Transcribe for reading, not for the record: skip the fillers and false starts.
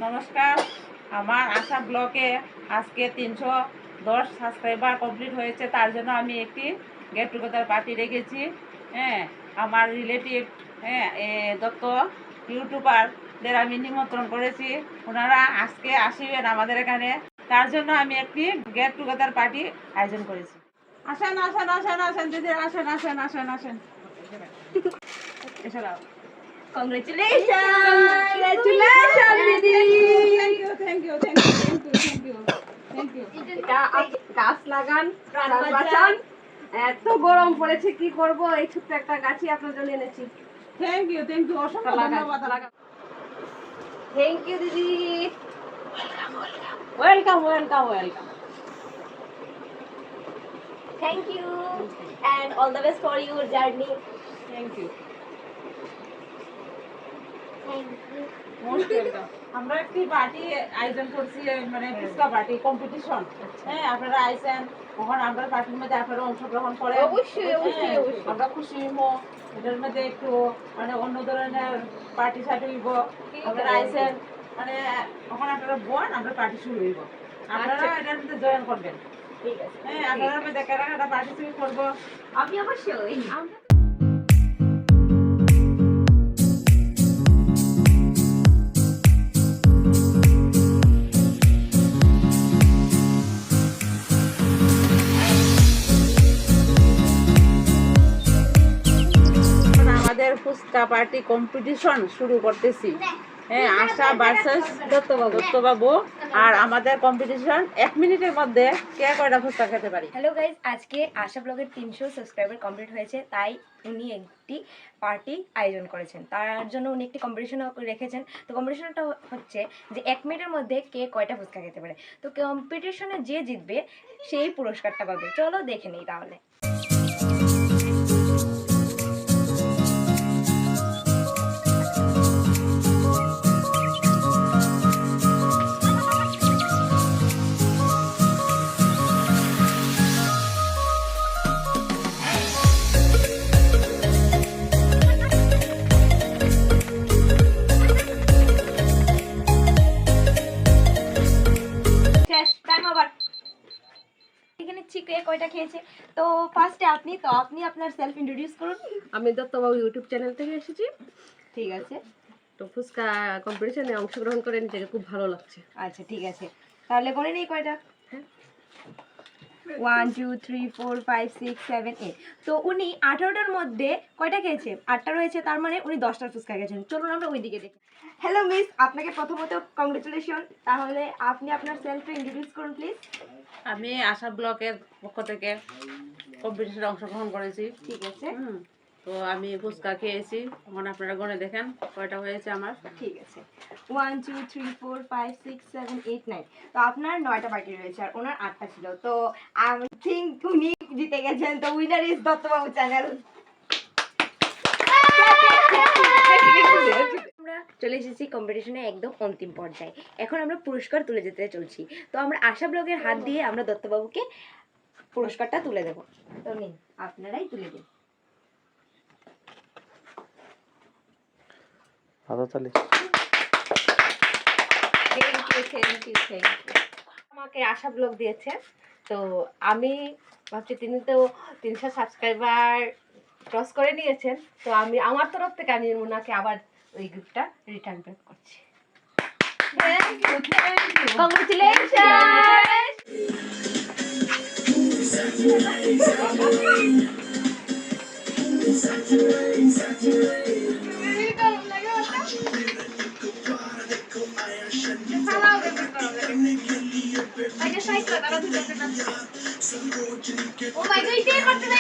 নমস্কার। আমার আশা ব্লগে আজকে 310 সাবস্ক্রাইবার কমপ্লিট হয়েছে। তার জন্য আমি একটি গেট টুগেদার পার্টি রেখেছি। হ্যাঁ, আমার রিলেটিভ দত্ত ইউটিউবারদের আমি নিমন্ত্রণ করেছি। ওনারা আজকে আসবেন আমাদের এখানে। তার জন্য আমি একটি গেট টুগেদার পার্টি আয়োজন করেছি। আসেন আসেন আসেন আসেন দিদি, আসেন আসেন আসেন আসেন এছাড়াও গাছ লাগান, প্রাণ বাঁচান। এত গরম পড়েছে, কি করব? এই ছোট্ট একটা গাছই আপনার জন্য এনেছি। থ্যাংক ইউ অসংখ্য ধন্যবাদ। থ্যাংক ইউ দিদি। Welcome. Thank you and all the best for your journey. Thank you. Thank you. Most welcome. আমরা একটি পার্টি আয়োজন করছি, মানে ফুচকা পার্টি কম্পিটিশন। হ্যাঁ, আপনারা আইছেন, তখন আমরা পার্টির মধ্যে আপনারা অংশগ্রহণ করেন। অবশ্যই। আমরা খুশি হবো। এটার মধ্যে একটু মানে অন্য ধরনের পার্টি সার্টি হইব। আপনারা আইছেন, মানে তখন আপনারা বোন, আমরা পার্টি শুরু হইব। আপনারা এটার মধ্যে জয়েন করবেন। ঠিক আছে। হ্যাঁ, আপনারা মধ্যে একটা পার্টিসিপেট করবো। আমি অবশ্যই। আমাদের ফুচকা পার্টি কম্পিটিশন শুরু করতেছি। হ্যাঁ, আশা ভার্সেস দত্তবাবু। আর আমাদের কম্পিটিশন 1 মিনিটের মধ্যে কে কয়টা ফুচকা খেতে পারি। হ্যালো গাইজ, আজকে আশা ব্লগের 300 সাবস্ক্রাইবার কমপ্লিট হয়েছে, তাই উনি একটি পার্টি আয়োজন করেছেন। তার জন্য উনি একটি কম্পিটিশন রেখেছেন। তো কম্পিটিশনটা হচ্ছে যে 1 মিনিটের মধ্যে কে কয়টা ফুচকা খেতে পারে। তো কম্পিটিশনে যে জিতবে সেই পুরস্কারটা পাবে। চলো দেখে নিই তাহলে। কে কয়টা খেয়েছে। তো ফার্স্টে আপনি আপনার সেলফ ইন্ট্রোডিউস করুন। আমি দত্তবাবু ইউটিউব চ্যানেল থেকে এসেছি। ঠিক আছে। তো ফুচকা কম্পিটিশনে অংশগ্রহণ করে নিজেকে খুব ভালো লাগছে। আচ্ছা, ঠিক আছে, তাহলে করে নেই কয়টা। 1 2 3 4 5 6 7 8। তো উনি 18টার মধ্যে কয়টা খেয়েছে? 8টা রয়েছে, তার মানে উনি 10টা ফুচকা খেয়েছেন। চলুন আমরা ওই দিকে দেখি। হ্যালো মিস, আপনাকে প্রথমত কংগ্রেচুলেশন। তাহলে আপনি আপনার সেলফ ইন্ট্রোডিউস করুন প্লিজ। আমি আশা ব্লকের পক্ষ থেকে কম্পিটিশনে অংশগ্রহণ করেছি। ঠিক আছে। তো আমি ফুচকা খেয়েছি। এখন আপনারা গণে দেখেন কয়টা হয়েছে আমার। ঠিক আছে। 1 2 3 4 5 6 7 8 9। তো আপনার 9টা বাকি রয়েছে আর ওনার 8টা ছিল। তো আই থিংক উনি জিতে গেছেন। তো উইনার ইজ দত্তবাবু চ্যানেল। আমরা চলে এসেছি কম্পিটিশনে একদম অন্তিম পর্যায়ে। এখন আমরা পুরস্কার তুলে যেতে চলছি। তো আমরা আশা ব্লগের হাত দিয়ে আমরা দত্তবাবুকে পুরস্কারটা তুলে দেব। তো নিন, আপনারাই তুলে দিন। আমাকে আশা ব্লগ দিয়েছে। তো আমি ভাবছি তিনি তো 300 সাবস্ক্রাইবার ক্রস করে নিয়েছেন। তো আমি আমার তরফ থেকে আমি ওনাকে আবার ওই গিফটটা রিটার্ন ব্যাক করছি। Oh my god,